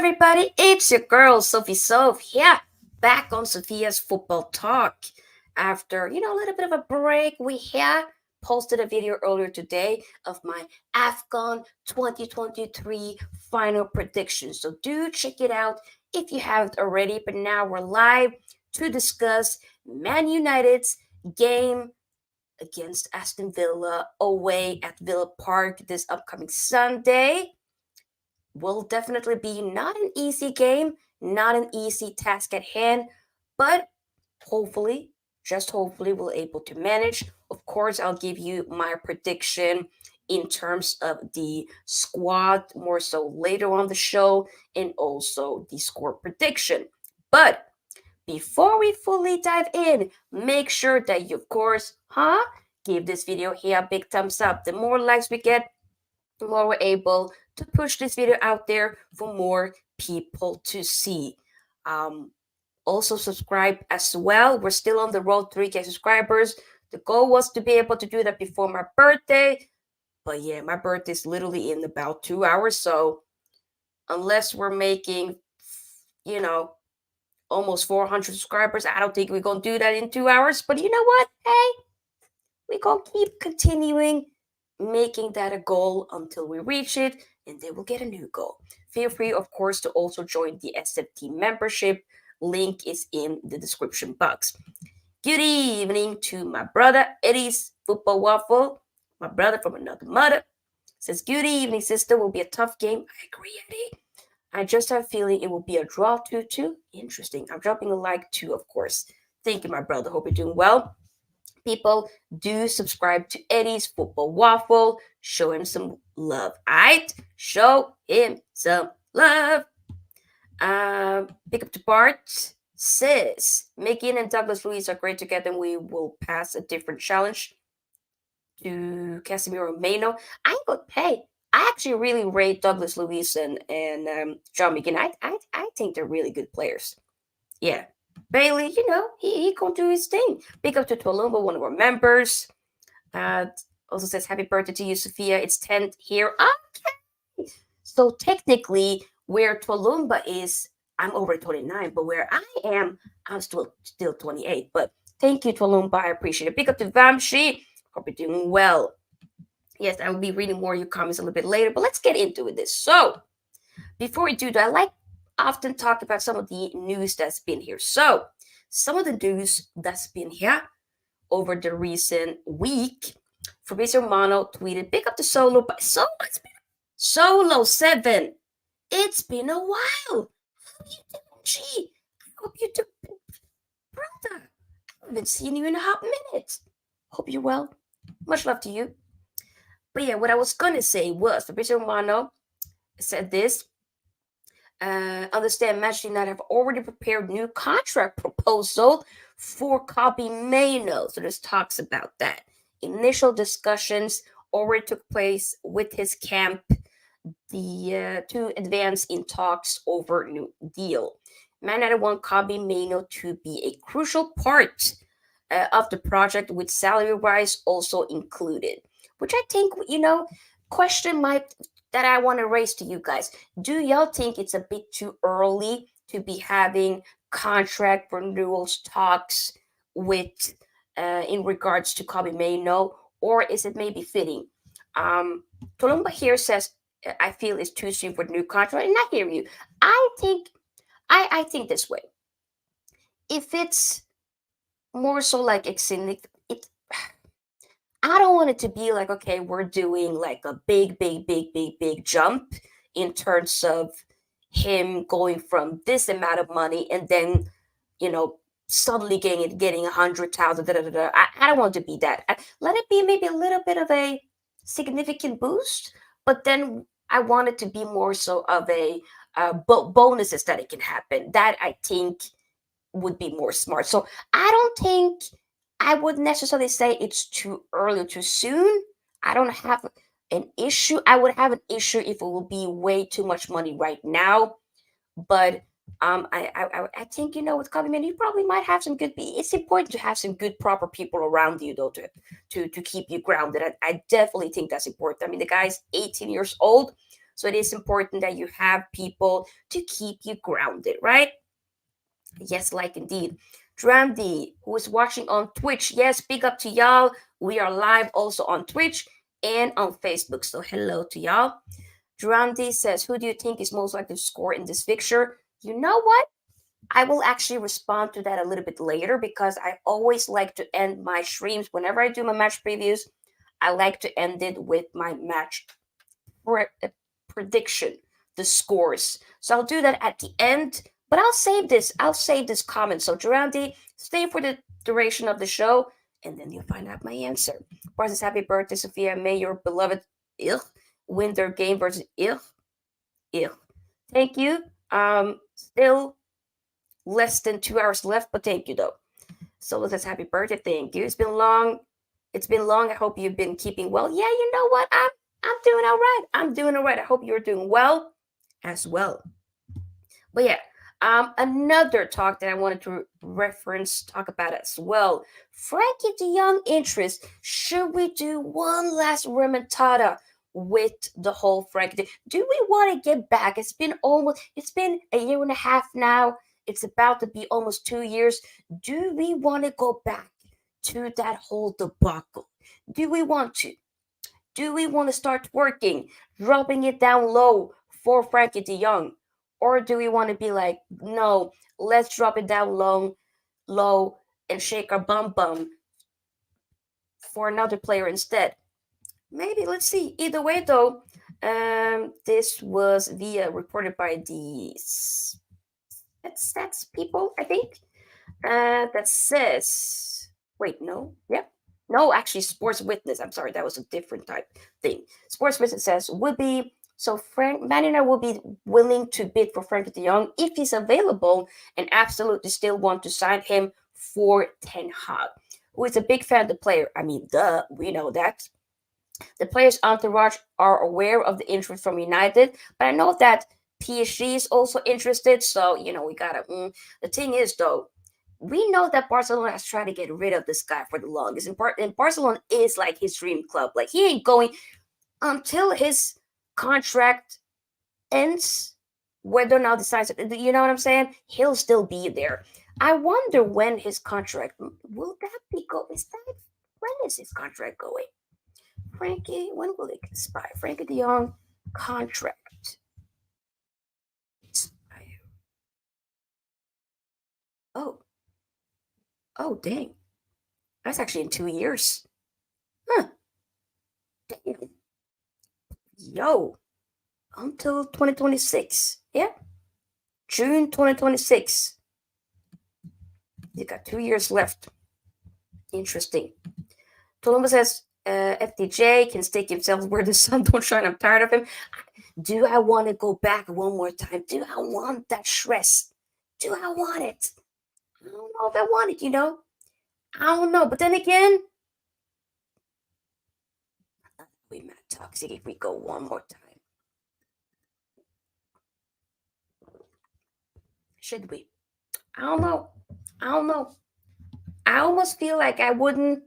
everybody? It's your girl, Sofia, back on Sofia's Football Talk. After, a little bit of a break, we here posted a video earlier today of my AFCON 2023 final predictions. So do check it out if you haven't already. But now we're live to discuss Man United's game against Aston Villa away at Villa Park this upcoming Sunday. Will definitely be not an easy game, not an easy task at hand, but hopefully, just hopefully, we'll able to manage. Of course, I'll give you my prediction in terms of the squad more so later on the show and also the score prediction. But before we fully dive in, make sure that you, of course, give this video here a big thumbs up. The more likes we get, the more we're able to push this video out there for more people to see. Also subscribe as well. We're still on the road to 3K subscribers. The goal was to be able to do that before my birthday. But yeah, my birthday is literally in about 2 hours. So unless we're making, almost 400 subscribers, I don't think we're going to do that in 2 hours. But you know what? Hey, we're going to keep continuing making that a goal until we reach it, and then we'll get a new goal. Feel free, of course, to also join the SFT membership. Link is in the description box. Good evening to my brother, Eddie's Football Waffle, my brother from another mother. Says, good evening, sister. Will be a tough game. I agree, Eddie. I just have a feeling it will be a draw 2-2. Interesting. I'm dropping a like too, of course. Thank you, my brother. Hope you're doing well. People, do subscribe to Eddie's Football Waffle. Show him some love. Alright? Show him some love. Pick up the part. Says Megan and Douglas Luiz are great together. We will pass a different challenge to Casemiro Mano. I actually really rate Douglas Luiz and John McGinn. I think they're really good players. Yeah. Bailey, he gonna do his thing. Big up to Tolumba, one of our members. Also says happy birthday to you, Sofia. It's 10th here. Okay. So technically, where Tolumba is, I'm over 29, but where I am, I'm still 28. But thank you, Tolumba. I appreciate it. Big up to Vamshi. Hope you're doing well. Yes, I will be reading more of your comments a little bit later, but let's get into this. So, before we do that, I like often talk about some of the news that's been here. So, some of the news that's been here over the recent week. Fabrizio Romano tweeted, "Pick up the Solo, but it's been Solo 7. It's been a while. How you doing, G? I hope you do, brother. I haven't seen you in a hot minute. Hope you're well. Much love to you." But yeah, what I was gonna say was Fabrizio Romano said this. Understand Manchester United have already prepared new contract proposal for Kobbie Mainoo. So there's talks about that. Initial discussions already took place with his camp to advance in talks over new deal. Man United want Kobbie Mainoo to be a crucial part of the project, with salary rise also included. Which I think, question that I want to raise to you guys. Do y'all think it's a bit too early to be having contract renewals talks with in regards to Kobbie Mainoo, or is it maybe fitting? Tolumba here says, I feel it's too soon for the new contract, and I hear you. I think this way. If it's more so like I don't want it to be like, okay, we're doing like a big jump in terms of him going from this amount of money and then, suddenly getting 100,000. I don't want it to be that. Let it be maybe a little bit of a significant boost, but then I want it to be more so of a bonuses that it can happen. That I think would be more smart. So I don't think I wouldn't necessarily say it's too early or too soon. I don't have an issue. I would have an issue if it will be way too much money right now. But I think, with Kobbie Mainoo, you probably might have some good. It's important to have some good, proper people around you, though, to keep you grounded. I definitely think that's important. I mean, the guy's 18 years old. So it is important that you have people to keep you grounded, right? Yes, like indeed. Dramdy, who is watching on Twitch. Yes, big up to y'all. We are live also on Twitch and on Facebook. So hello to y'all. Dramdy says, who do you think is most likely to score in this fixture? You know what? I will actually respond to that a little bit later because I always like to end my streams whenever I do my match previews. I like to end it with my match prediction, the scores. So I'll do that at the end, but I'll save this. I'll save this comment. So Durandi, stay for the duration of the show, and then you'll find out my answer. Versus happy birthday, Sofia. May your beloved win their game versus Thank you. Still less than 2 hours left, but thank you though. So let's happy birthday. Thank you. It's been long. It's been long. I hope you've been keeping well. Yeah, you know what? I'm doing all right. I'm doing all right. I hope you're doing well as well. But yeah, another talk that I wanted to talk about as well. Frankie de Jong interest. Should we do one last remontada with the whole Frankie? Do we want to get back? It's been a year and a half now. It's about to be almost 2 years. Do we want to go back to that whole debacle? Do we want to? Do we want to start working, dropping it down low for Frankie de Jong? Or do we want to be like, no, let's drop it down low, and shake our bum for another player instead? Maybe, let's see. Either way, though, this was reported by the stats people, I think. That says, wait, no, yeah. No, actually, Sports Witness. I'm sorry, that was a different type thing. Sports Witness says would be Man United will be willing to bid for Frankie de Jong if he's available, and absolutely still want to sign him for Ten Hag, who is a big fan of the player. I mean, we know that. The player's entourage are aware of the interest from United, but I know that PSG is also interested. So we gotta. The thing is, though, we know that Barcelona has tried to get rid of this guy for the longest. And Barcelona is like his dream club. Like, he ain't going until his contract ends, whether or not decides, you know what I'm saying? He'll still be there. I wonder when his contract will that be go? When is his contract going? Frankie, when will it expire? Frankie de Jong contract expire. Oh, dang. That's actually in 2 years. Huh. Damn. Yo. Until 2026. Yeah. June 2026. You got 2 years left. Interesting. Tolumba says FDJ can stick himself where the sun don't shine. I'm tired of him. Do I want to go back one more time? Do I want that stress? Do I want it? I don't know if I want it, I don't know. But then again, we might toxic if we go one more time. Should we? I don't know. I almost feel like I wouldn't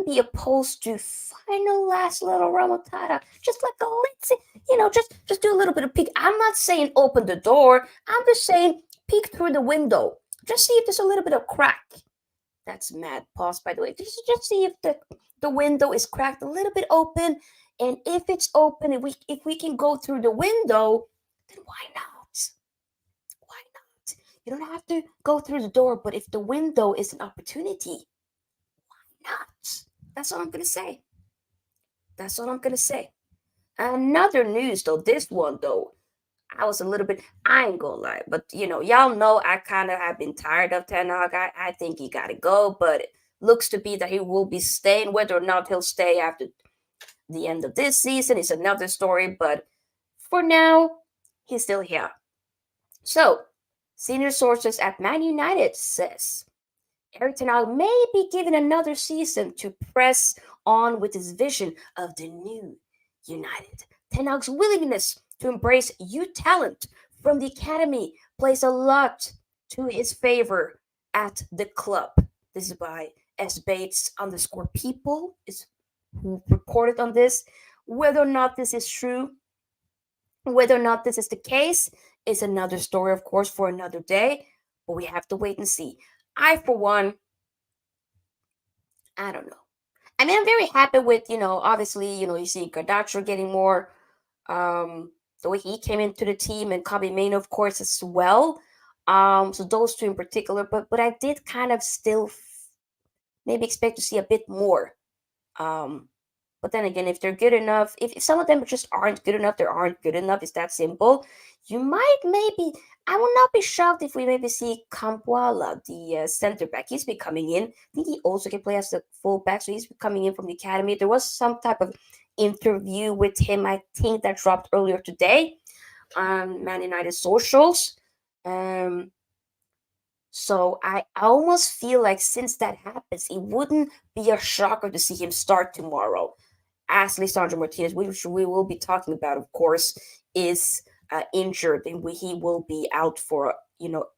be opposed to final last little remontada. Just like a just do a little bit of peek. I'm not saying open the door. I'm just saying peek through the window. Just see if there's a little bit of crack. That's mad pause, by the way. Just see if the window is cracked a little bit open. And if it's open, if we can go through the window, then why not? Why not? You don't have to go through the door, but if the window is an opportunity, why not? That's all I'm gonna say. That's all I'm gonna say. Another news though, this one though, I was a little bit, I ain't gonna lie, but y'all know I kind of have been tired of Ten Hag. I think he gotta go, but it looks to be that he will be staying. Whether or not he'll stay after the end of this season is another story, but for now, he's still here. So, senior sources at Man United says Erik Ten Hag may be given another season to press on with his vision of the new United. Ten Hag's willingness to embrace youth talent from the academy plays a lot to his favor at the club. This is by S Bates _people is who reported on this. Whether or not this is true, Whether or not this is the case is another story, of course, for another day, but we have to wait and see. I, for one, I don't know. I mean, I'm very happy with, obviously, you see Gardacho getting more, um, the way he came into the team, and Casemiro, of course, as well. So those two in particular, but I did kind of still maybe expect to see a bit more. Um, but then again, if they're good enough, if some of them just aren't good enough, they aren't good enough. It's that simple. You might maybe. I will not be shocked if we maybe see Kampuala, the center back. He's been coming in. I think he also can play as the full back, so he's coming in from the academy. There was some type of interview with him. I think that dropped earlier today on Man United socials. Um, so I almost feel like since that happens, it wouldn't be a shocker to see him start tomorrow. As Lisandro Martinez, which we will be talking about, of course, is injured, and he will be out for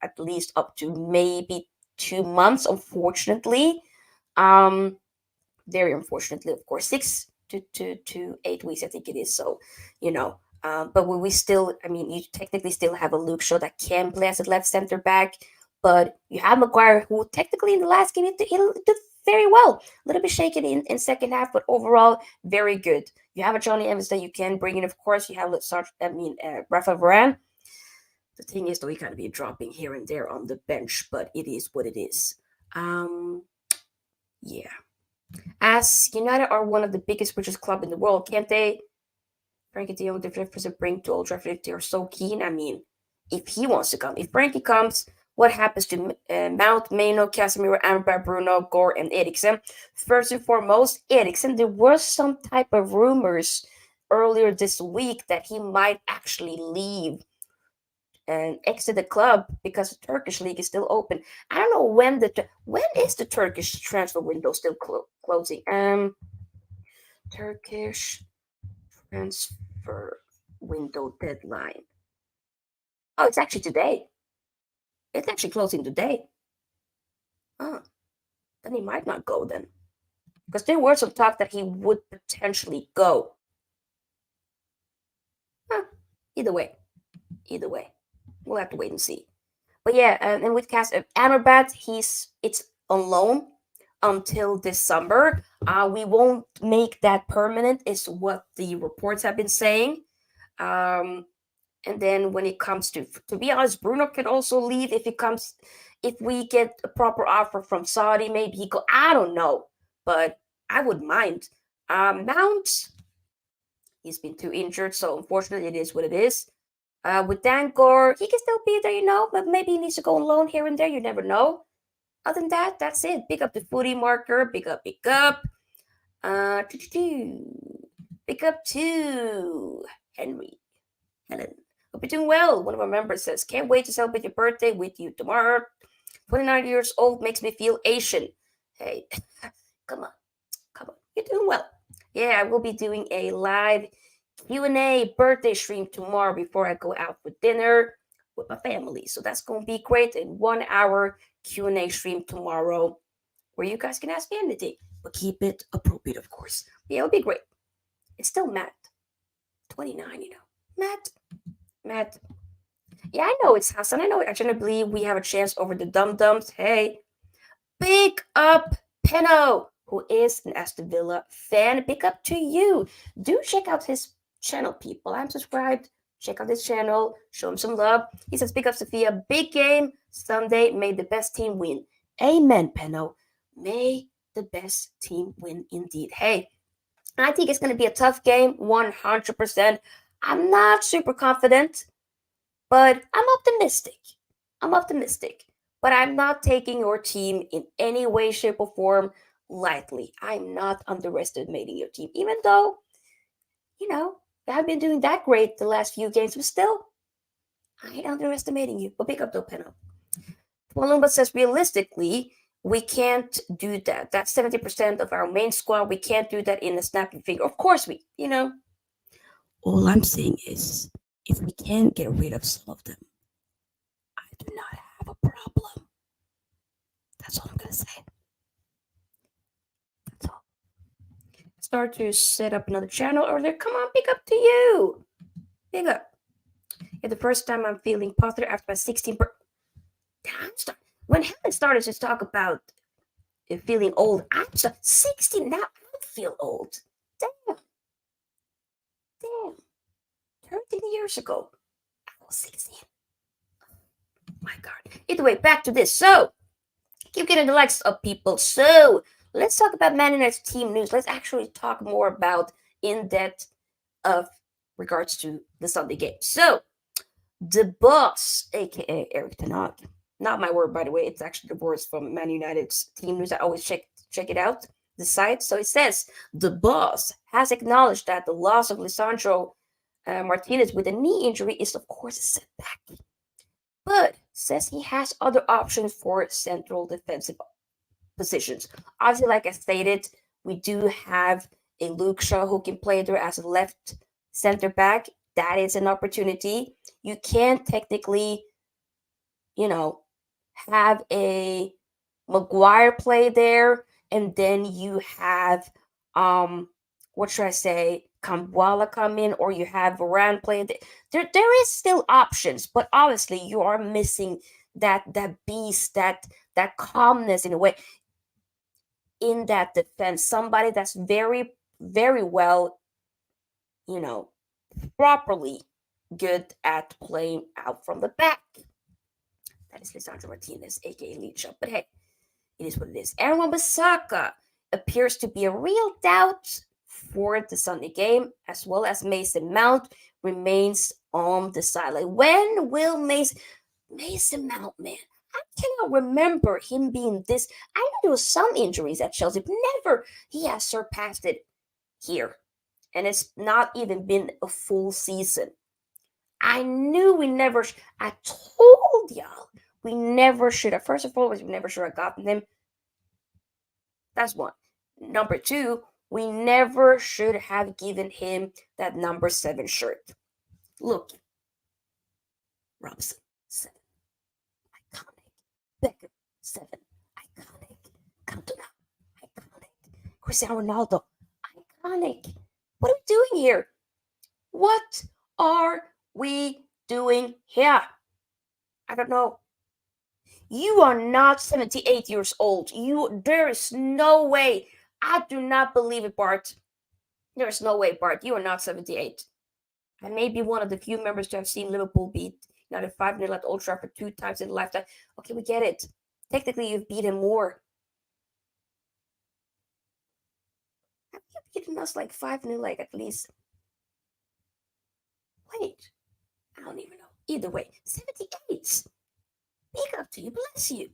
at least up to maybe 2 months, unfortunately. Um, very unfortunately, of course, 6 to 8 weeks, I think it is. So, you know, but we still, I mean, you technically still have a Luke Shaw that can play as a left center back, but you have Maguire, who technically in the last game he did very well. A little bit shaken in second half, but overall very good. You have a Johnny Evans that you can bring in, of course. You have Rafa Varane. The thing is, though, he kind of be dropping here and there on the bench, but it is what it is. Yeah. As United are one of the biggest, richest club in the world, can't they? Frankie de Jong, the difference bring to Old Trafford if they are so keen. I mean, if he wants to come, if Frankie comes, what happens to Mount, Maino, Casemiro, Amber, Bruno, Gore, and Eriksen? First and foremost, Eriksen. There was some type of rumors earlier this week that he might actually leave and exit the club because the Turkish league is still open. I don't know when is the Turkish transfer window still closing. Turkish transfer window deadline. Oh, it's actually today. It's actually closing today. Oh, then he might not go then, because there were some talk that he would potentially go. Huh. Either way, either way, we'll have to wait and see. But yeah, and with Amrabat, it's on loan until this summer. We won't make that permanent, is what the reports have been saying. And then when it comes to be honest, Bruno could also leave if we get a proper offer from Saudi. Maybe he go. I don't know, but I wouldn't mind. Mount, he's been too injured, so unfortunately, it is what it is. With Dangor, he can still be there, but maybe he needs to go on loan here and there. You never know. Other than that, that's it. Big up the footy marker. Big up, big up. Big up to Henry. Helen. Hope you're doing well. One of our members says, can't wait to celebrate your birthday with you tomorrow. 29 years old makes me feel Asian. Hey, come on. Come on. You're doing well. Yeah, I will be doing a live Q&A birthday stream tomorrow before I go out for dinner with my family. So that's going to be great. In 1 hour Q&A stream tomorrow where you guys can ask me anything, but keep it appropriate, of course. Yeah, it'll be great. It's still Matt. 29, Matt. Yeah, I know it's Hassan. I know I actually believe we have a chance over the Dum Dums. Hey, big up Peno, who is an Aston Villa fan. Big up to you. Do check out his channel, people. I'm subscribed. Check out his channel. Show him some love. He says, big up Sofia. Big game Sunday. May the best team win. Amen, Peno. May the best team win indeed. Hey, I think it's going to be a tough game, 100%. I'm not super confident, but I'm optimistic. But I'm not taking your team in any way, shape, or form lightly. I'm not underestimating your team, even though, they have been doing that great the last few games, but still, I ain't underestimating you. But big up, though, Peno. Walumba says, realistically, we can't do that. That's 70% of our main squad. We can't do that in a snapping finger. Of course, all I'm saying is, if we can't get rid of some of them, I do not have a problem. That's all I'm going to say. That's all. Start to set up another channel earlier. Come on, big up to you. Big up. Yeah, the first time I'm feeling positive after my 16. When Helen started to talk about feeling old, I'm 16 now. I feel old. Damn, damn. 13 years ago, I was 16. My God. Either way, back to this. So, keep getting the likes of people. So, let's talk about Man United's team news. Let's actually talk more about in depth of regards to the Sunday game. So, the boss, aka Eric Ten Hag, not my word by the way, it's actually the words from Man United's team news. I always check it out, the site. So it says the boss has acknowledged that the loss of Lisandro Martinez with a knee injury is of course a setback, but says he has other options for central defensive positions. Obviously, like I stated, we do have a Luke Shaw who can play there as a left center back. That is an opportunity. You can technically, you know, have a Maguire play there, and then you have what should I say, Kamwala come in, or you have Varane play there. There is still options, but obviously you are missing that beast, that calmness in a way in that defense. Somebody that's very, very well, you know, properly good at playing out from the back. That is Lisandro Martinez, aka Leach Up. But hey, it is what it is. And Wan-Bissaka appears to be a real doubt for the Sunday game, as well as Mason Mount remains on the sideline. When will Mason Mount, man? I cannot remember him being this. I know there was some injuries at Chelsea, but never he has surpassed it here. And it's not even been a full season. I knew we never. I told y'all we never should have. First of all, we never should have gotten him. That's one. Number two, we never should have given him that number 7 shirt. Look, Robson, 7, iconic. Beckham, 7, iconic. Cantona, iconic. Cristiano Ronaldo, iconic. What are we doing here? What are we doing here? I don't know. You are not 78 years old. There is no way. I do not believe it, Bart. There is no way, Bart. You are not 78. I may be one of the few members to have seen Liverpool beat United 5-0 at Old Trafford 2 times in a lifetime. Okay, we get it. Technically, you've beaten more. Have you beaten us like 5-0, like at least? Wait, I don't even know. Either way, 78. Big up to you. Bless you.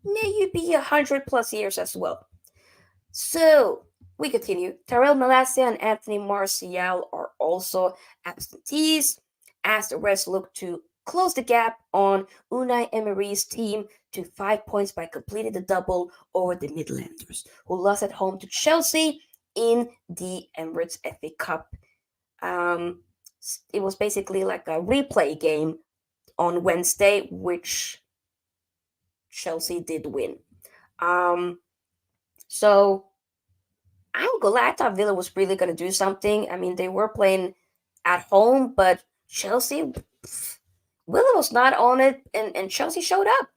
May you be 100 plus years as well. So, we continue. Tyrell Malacia and Anthony Martial are also absentees as the Reds look to close the gap on Unai Emery's team to 5 points by completing the double over the Midlanders, who lost at home to Chelsea in the Emirates FA Cup. It was basically like a replay game on Wednesday, which Chelsea did win. So I'm glad. I thought Villa was really going to do something. I mean, they were playing at home, but Chelsea, Villa was not on it, and Chelsea showed up.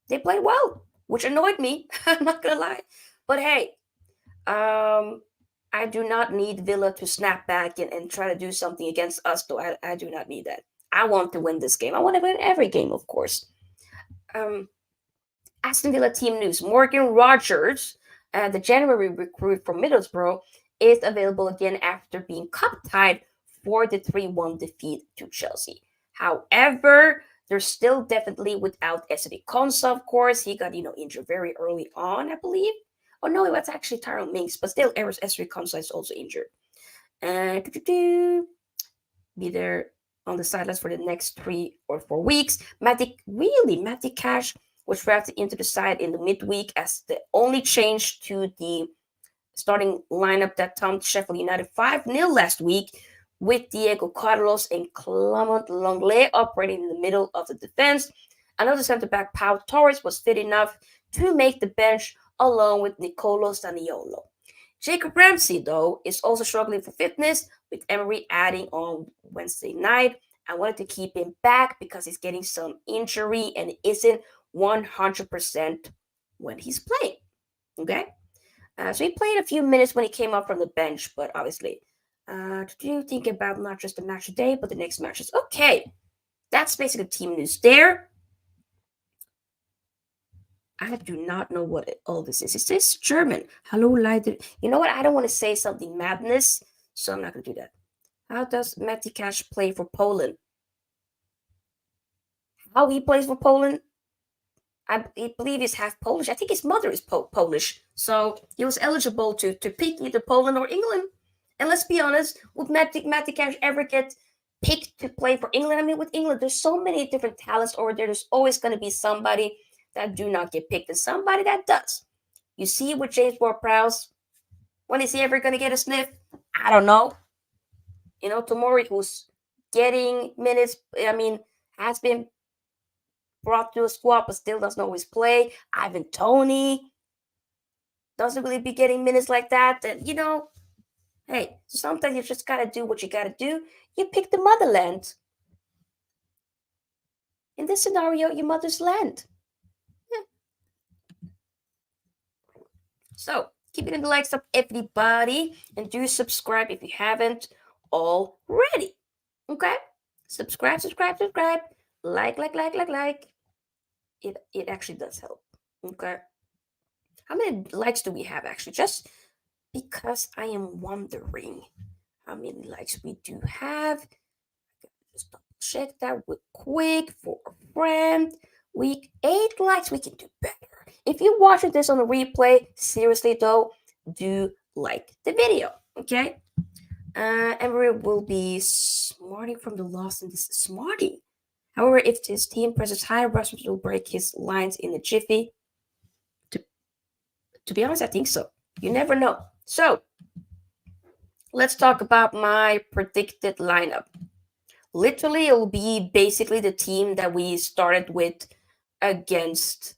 They played well, which annoyed me. I'm not going to lie. But hey, I do not need Villa to snap back and try to do something against us, though. I do not need that. I want to win this game. I want to win every game, of course. Aston Villa team news. Morgan Rogers, the January recruit from Middlesbrough, is available again after being cup-tied for the 3-1 defeat to Chelsea. However, they're still definitely without Esri Konsa, of course. He got, injured very early on, I believe. Oh, no, it was actually Tyrone Mings, but still, Esri Konsa is also injured. And be there on the sidelines for the next 3 or 4 weeks. Matty Cash was drafted into the side in the midweek as the only change to the starting lineup that thumped Sheffield United 5-0 last week, with Diego Carlos and Clement Lenglet operating in the middle of the defense. Another centre-back, Pau Torres, was fit enough to make the bench along with Nicolo Zaniolo. Jacob Ramsey, though, is also struggling for fitness, with Emery adding on Wednesday night I wanted to keep him back because he's getting some injury and isn't 100% when he's playing. Okay? So he played a few minutes when he came up from the bench, but obviously, do you think about not just the match today, but the next matches? Okay, that's basically team news there. I do not know what all this is. Is this German? Hello, Leiter. You know what? I don't want to say something madness, so I'm not going to do that. How does Matty Cash play for Poland? How he plays for Poland? I believe he's half Polish. I think his mother is Polish, so he was eligible to pick either Poland or England. And let's be honest, would Matty Cash ever get picked to play for England? I mean, with England, there's so many different talents over there. There's always going to be somebody that do not get picked and somebody that does. You see with James Ward-Prowse, when is he ever going to get a sniff? I don't know. You know, Tomori, who's getting minutes, I mean, has been brought to a squad but still doesn't always play. Ivan Toney doesn't really be getting minutes like that. And, hey, sometimes you just got to do what you got to do. You pick the motherland. In this scenario, your mother's land. Yeah. So, keep it in the likes up, everybody. And do subscribe if you haven't already. Okay? Subscribe. Like. It actually does help. Okay? How many likes do we have actually? Just because I am wondering how many likes we do have. Just double check that real quick for a friend. Week 8 likes, we can do better. If you're watching this on a replay, seriously though, do like the video, okay? Emery will be smarting from the loss in this smarting. However, if his team presses high, Rashford will break his lines in a jiffy. To be honest, I think so. You never know. So, let's talk about my predicted lineup. Literally, it will be basically the team that we started with against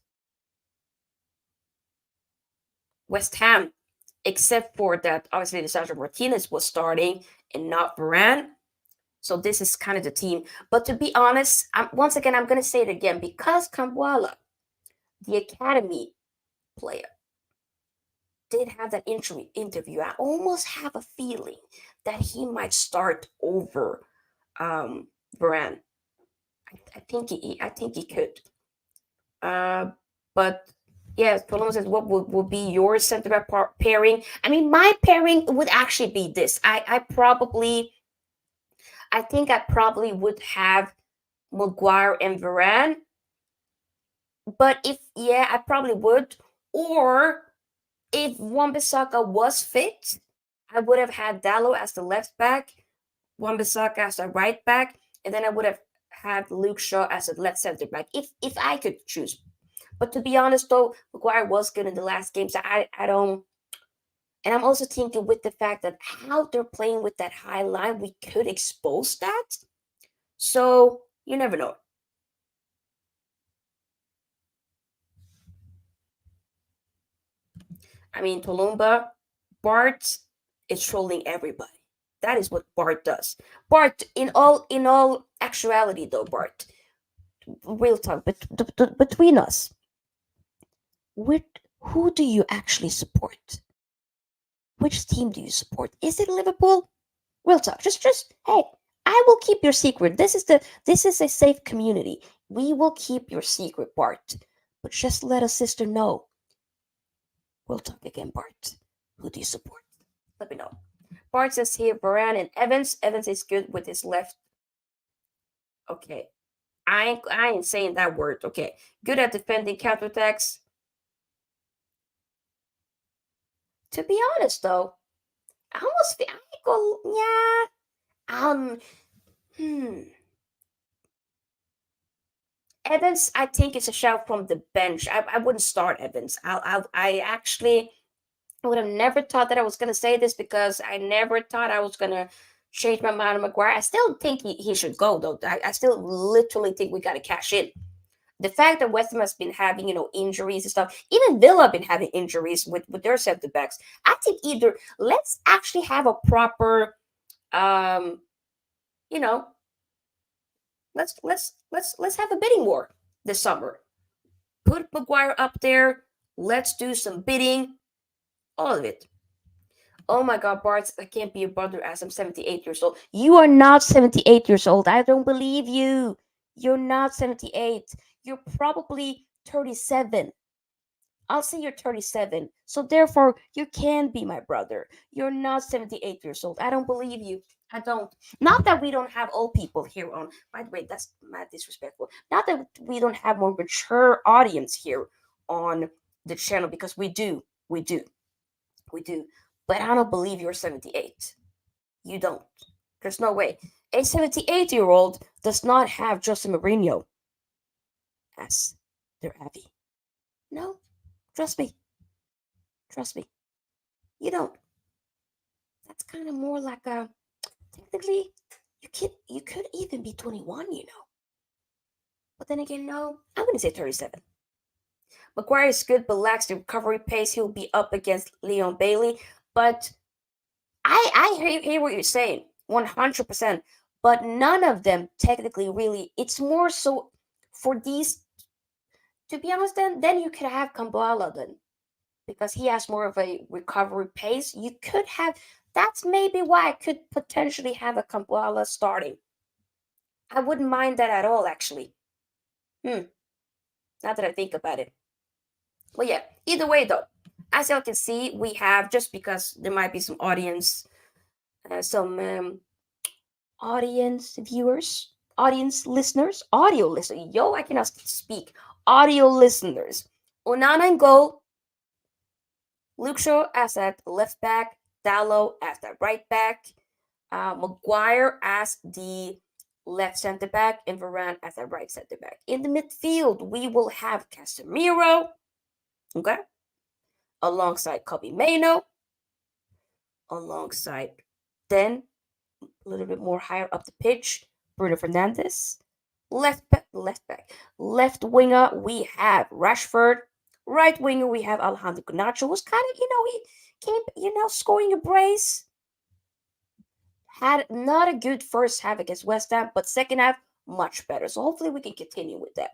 West Ham, except for that, obviously, the Sergio Martinez was starting and not Varane. So this is kind of the team. But to be honest, once again, I'm going to say it again. Because Kamwala, the academy player, did have that interview, I almost have a feeling that he might start over Varane. I think he could. But yeah, Paloma says, what would be your center back pairing? I mean, my pairing would actually be this. I think I probably would have Maguire and Varane. But I probably would. Or if Wan-Bissaka was fit, I would have had Dallo as the left back, Wan-Bissaka as the right back, and then I would have had Luke Shaw as a left center back if I could choose. But to be honest, though, Maguire was good in the last game, so I don't. And I'm also thinking with the fact that how they're playing with that high line, we could expose that. So you never know. I mean, Tolumba, Bart is trolling everybody. That is what Bart does. Bart, in all actuality, though, Bart, real talk, but between us, who do you actually support? Which team do you support? Is it Liverpool? Real talk. Just hey, I will keep your secret. This is a safe community. We will keep your secret, Bart. But just let a sister know. We'll talk again, Bart. Who do you support? Let me know. Bart says here Varane and Evans. Evans is good with his left. Okay. I ain't saying that word. Okay. Good at defending counterattacks. To be honest though, I almost feel I go Evans, I think it's a shout from the bench. I wouldn't start Evans. I actually would have never thought that I was gonna say this because I never thought I was gonna change my mind on Maguire. I still think he should go though. I still literally think we gotta cash in. The fact that West Ham has been having, injuries and stuff, even Villa have been having injuries with their center backs. I think either let's actually have a proper, you know, Let's have a bidding war this summer. Put Maguire up there. Let's do some bidding. All of it. Oh my God, Bart, I can't be your brother as I'm 78 years old. You are not 78 years old. I don't believe you. You're not 78. You're probably 37. I'll say you're 37. So therefore, you can be my brother. You're not 78 years old. I don't believe you. I don't. Not that we don't have old people here on. By the way, that's mad disrespectful. Not that we don't have more mature audience here on the channel because we do. We do. We do. But I don't believe you're 78. You don't. There's no way. A 78-year-old does not have Jose Mourinho as their Avi. No. Trust me. Trust me. You don't. That's kind of more like a technically you could even be 21, you know. But then again, no. I'm gonna say 37. Maguire is good, but lacks the recovery pace. He'll be up against Leon Bailey. But I hear what you're saying, 100%. But none of them technically really. It's more so for these. To be honest, then you could have Kambala then, because he has more of a recovery pace. You could have. That's maybe why I could potentially have a Kambala starting. I wouldn't mind that at all, actually. Now that I think about it. Well, yeah. Either way, though, as y'all can see, we have, just because there might be some audience, some audience viewers, audience listeners, audio listeners. Yo, I cannot speak. Audio listeners. Onana in goal. Luke Shaw as that left back. Dallo as that right back. Maguire as the left center back. And Varane as that right center back. In the midfield, we will have Casemiro. Okay. Alongside Casemiro. Alongside then a little bit more higher up the pitch, Bruno Fernandes. Left winger, we have Rashford. Right winger, we have Alejandro Garnacho, who's kind of, he came, scoring a brace. Had not a good first half against West Ham, but second half, much better. So hopefully we can continue with that.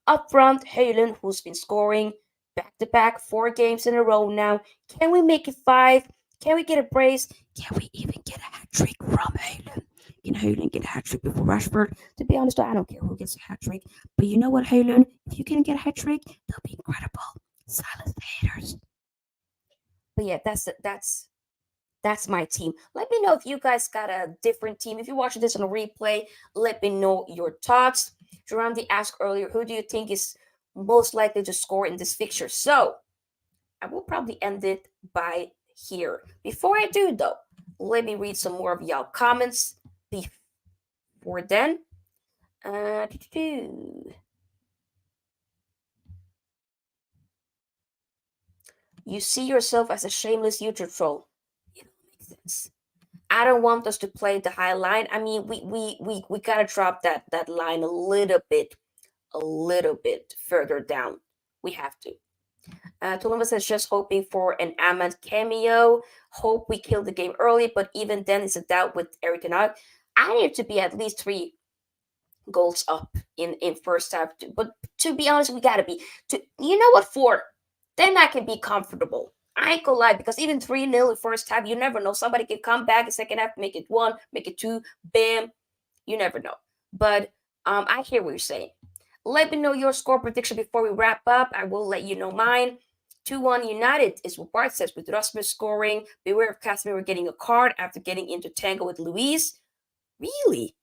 Up front, Hojlund, who's been scoring back-to-back 4 games in a row now. Can we make it 5? Can we get a brace? Can we even get a hat trick from Hojlund? Can Hojlund get a hat trick before Rashford? To be honest, I don't care who gets a hat trick. But you know what, Hojlund? If you can get a hat trick, that'll be incredible. Silence the haters. But yeah, that's my team. Let me know if you guys got a different team. If you're watching this on a replay, let me know your thoughts. Durandi asked earlier, who do you think is most likely to score in this fixture? So I will probably end it by here. Before I do, though, let me read some more of y'all comments before then. You see yourself as a shameless YouTube troll. It makes sense. I don't want us to play the high line. I mean, we gotta drop that line a little bit further down. We have to. Tulumba says just hoping for an Ahmad cameo. Hope we kill the game early, but even then it's a doubt with everything out. I need to be at least 3 goals up in first half. But to be honest, we gotta be. You know what? 4. Then I can be comfortable. I ain't gonna lie, because even 3-0 in first half, you never know. Somebody can come back in second half, make it 1, make it 2, bam. You never know. But I hear what you're saying. Let me know your score prediction before we wrap up. I will let you know mine. 2-1 United is what Bart says, with Rasmus scoring. Beware of Casemiro getting a card after getting into tango with Luis. Really?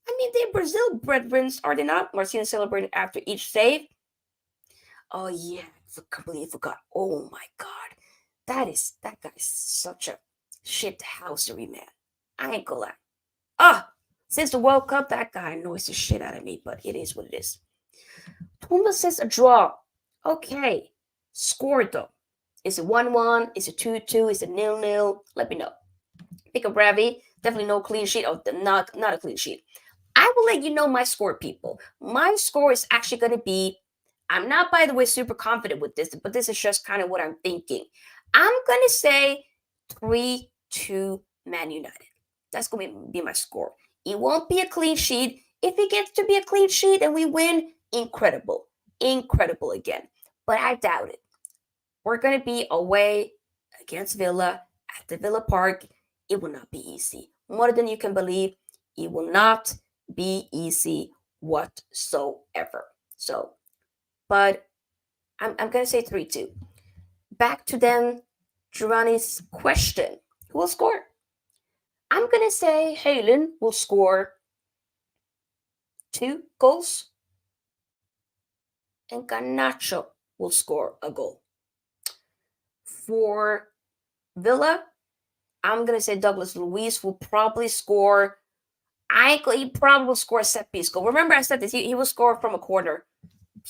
I mean, they're Brazil brethren, are they not? Martinez celebrating after each save. Oh yeah, I completely forgot. Oh my God, that guy's such a shit housery, man. I ain't gonna lie. Since the World Cup, that guy annoys the shit out of me, but it is what it is. Tumba says a draw. Okay. Score though. Is it 1-1? Is it 2-2? Is it 0-0? Let me know. Pick a Ravi. Definitely no clean sheet. Oh, not a clean sheet. I will let you know my score, people. My score is actually going to be, I'm not, by the way, super confident with this, but this is just kind of what I'm thinking. I'm going to say 3-2 Man United. That's going to be my score. It won't be a clean sheet. If it gets to be a clean sheet and we win, incredible. Incredible again. But I doubt it. We're going to be away against Villa at the Villa Park. It will not be easy. More than you can believe, it will not be easy whatsoever. So, but I'm going to say 3-2. Back to then, Giovanni's question. Who will score? I'm going to say Hojlund will score 2 goals and Garnacho will score a goal. For Villa, I'm going to say Douglas Luiz will probably score. He probably will score a set piece goal. Remember, I said this. He will score from a corner.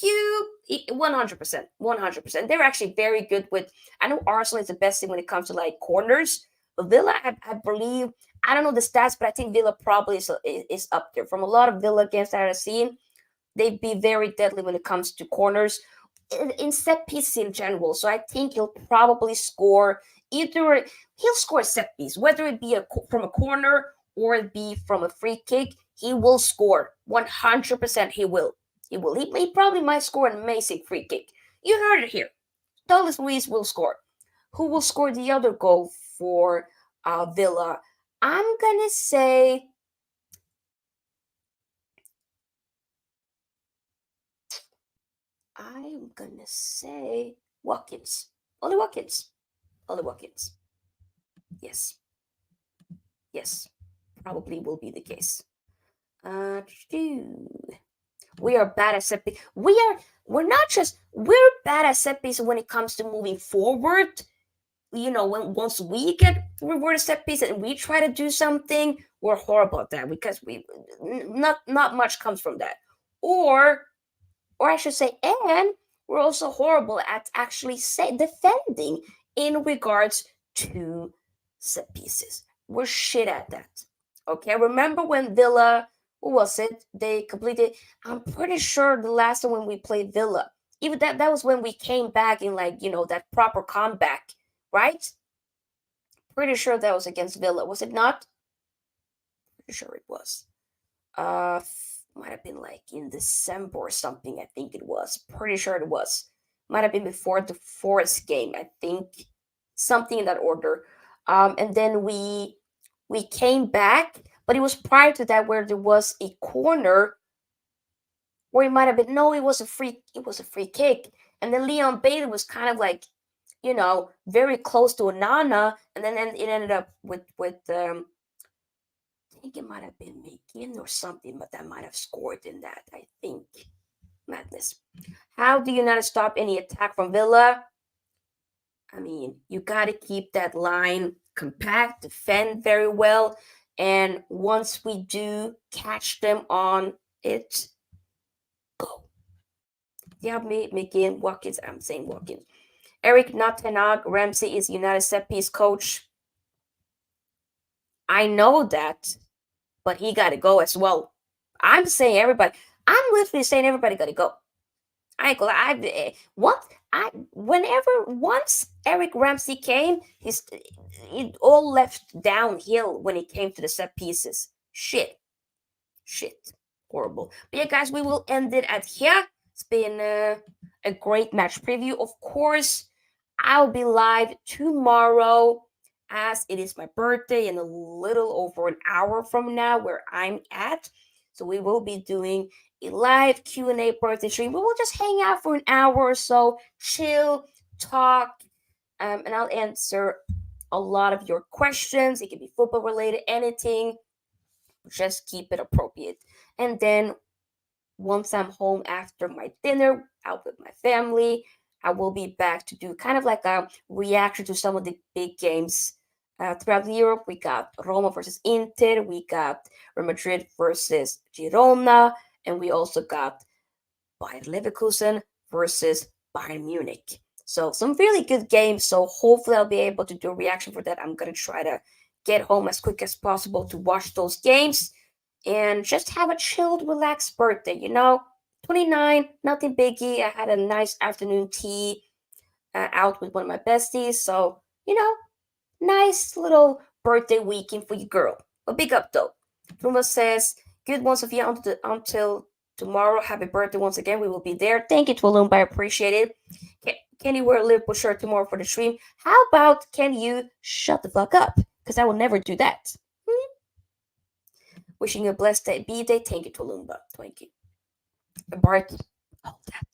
100%. 100%. They're actually very good with. I know Arsenal is the best thing when it comes to like corners. But Villa, I believe, I don't know the stats, but I think Villa probably is up there. From a lot of Villa games that I've seen, they'd be very deadly when it comes to corners in set pieces in general. So I think he'll probably score either. He'll score a set piece, whether it be from a corner or it be from a free kick. He will score 100%. He will. He will. He probably might score an amazing free kick. You heard it here. Douglas Luiz will score. Who will score the other goal for Villa? I'm gonna say. I'm gonna say Watkins. Ollie Watkins. Ollie Watkins. Yes. Yes. Probably will be the case. We are bad at set piece. We're bad at set piece when it comes to moving forward. Once we get rewarded set piece and we try to do something, we're horrible at that because we not much comes from that. Or I should say, and we're also horrible at actually defending in regards to set pieces. We're shit at that. Okay, remember when Villa, who was it? They completed. I'm pretty sure the last time when we played Villa, even that was when we came back in that proper comeback, right? Pretty sure that was against Villa, was it not? Pretty sure it was. Might have been like in December or something. I think it was. Pretty sure it was. Might have been before the Forest game. I think something in that order. And then we came back, but it was prior to that where there was a corner where it might have been it was a free kick, and then Leon Bailey was kind of like very close to Onana, and then it ended up with I think it might have been McGinn or something, but that might have scored in that, I think. Madness. How do you not stop any attack from Villa? I mean, you got to keep that line compact, defend very well, and once we do catch them on it, go. Yeah, McGinn, Watkins. I'm saying Watkins. Eric Natanag Ramsey is United set piece coach. I know that, but he got to go as well. I'm saying everybody. I'm literally saying everybody got to go. I ain't gonna. Once Eric Ramsey came, it all left downhill when it came to the set pieces. Shit, horrible. But yeah, guys, we will end it at here. It's been a great match preview. Of course, I'll be live tomorrow as it is my birthday in a little over an hour from now where I'm at. So we will be doing a live Q&A birthday stream. We will just hang out for an hour or so, chill, talk, and I'll answer a lot of your questions. It can be football related, anything. Just keep it appropriate. And then once I'm home after my dinner, out with my family, I will be back to do kind of like a reaction to some of the big games throughout Europe. We got Roma versus Inter, we got Real Madrid versus Girona, and we also got Bayer Leverkusen versus Bayern Munich. So some really good games. So hopefully I'll be able to do a reaction for that. I'm going to try to get home as quick as possible to watch those games and just have a chilled, relaxed birthday. 29, nothing biggie. I had a nice afternoon tea out with one of my besties. So, nice little birthday weekend for your girl. But big up though. Ruma says, Good one, Sofia. Until tomorrow. Happy birthday once again. We will be there. Thank you to Alumba. I appreciate it. Can you wear a Liverpool shirt tomorrow for the stream? How about can you shut the fuck up? Because I will never do that. Wishing you a blessed day. B-Day. Thank you to Alumba. Thank you. Bart. Oh, that.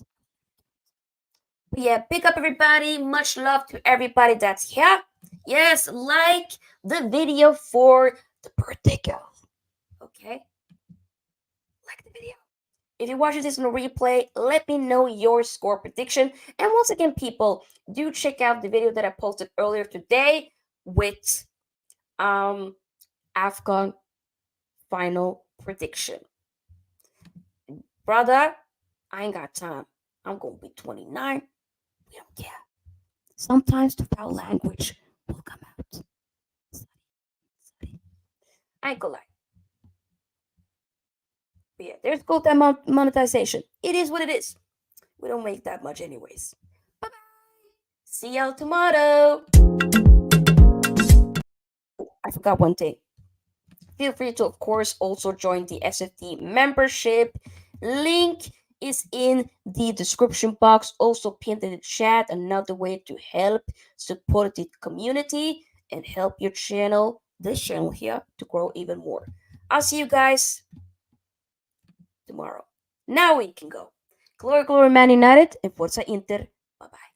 But yeah, pick up everybody. Much love to everybody that's here. Yes, like the video for the birthday girl. Okay? Like the video. If you're watching this on a replay, let me know your score prediction. And once again, people, do check out the video that I posted earlier today with AFCON final prediction. Brother, I ain't got time. I'm gonna be 29. We don't care. Sometimes the foul language will come out. I ain't gonna lie. But yeah, there's gold time monetization. It is what it is. We don't make that much anyways. Bye bye. See y'all tomorrow. I forgot one thing. Feel free to, of course, also join the SFT membership. Link is in the description box, also pinned in the chat. Another way to help support the community and help your channel, this channel here, to grow even more. I'll see you guys tomorrow. Now we can go. Glory, glory, Man United, and Forza Inter. Bye bye.